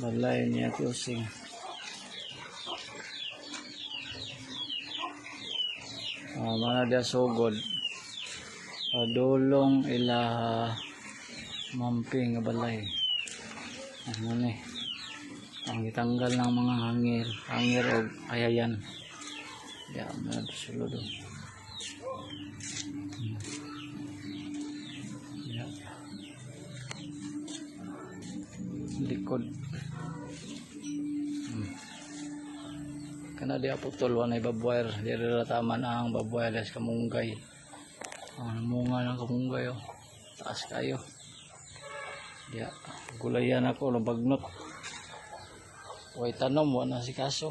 balay niya kusing. Mana dia sugod dulong ila mamping nga balay. Ano ni ang itanggal ng mga hangir o ayayan. Ya, sulod. Ya. Likod. Kana dia putol wanay babuwer, di tama na ang babuwer sa kamunggay. Munga ng kamunggay oh. Taas kayo. Ya, gulayan ako lubagnot. Way tanom wala si kaso.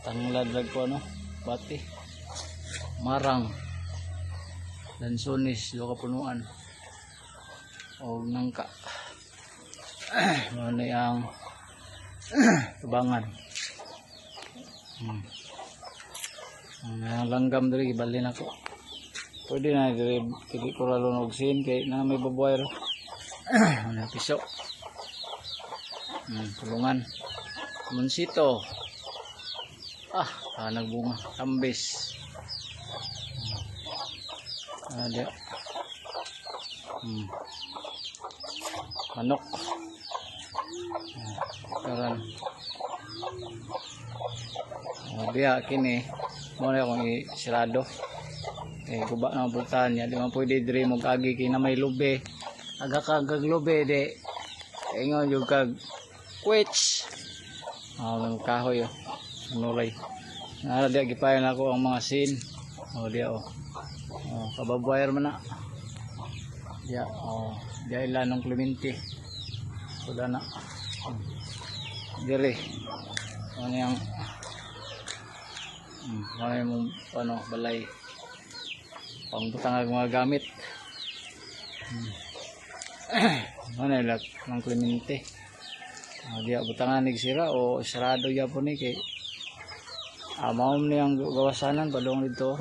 Tangladlag ko ano, bati. Marang. Lansones do kapunuan. Og nangka. Ano yang tubangan. Ang langgam diri ibalin ako. Pwede na diri kili ko ralon og sin kay na may babuwer. Ano piso. Tulungan. Munsito. Nagbunga. Tambis. Ada. Manok. Karan. Dia kini mo na akong isirado. Guba na ang pultahan niya. Di man pwede diri mo kagi kina may lube. Agakagag lube de. Ingon yung kag kwits. Ang kahoy oh. Nulay. Nara dia gipayon ako ang mga sin. Dia kababuyer man na. Dia ilan ng Clemente. Sudah na. Dire. Ano yang ano balay. Pangbutang mga gamit. Ano ilag ng Clemente. Dia butangan nagsira o sarado ya po ni kay mao ni ang gawasanan padong dito.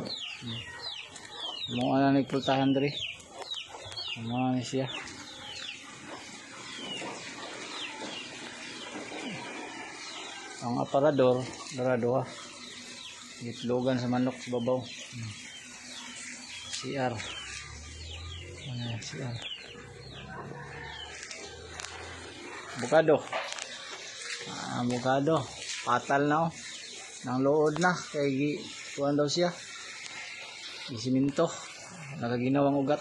Mo ana ni pultahan diri. Ano ni siya. Ang aparador darado ha. Gitlogan sa manok sa babaw. CR. CR. Bukado. Bukado. Patal na oh. Nang lood na. Kaya kuhan daw siya. Isiminto. Nakaginawang ugat.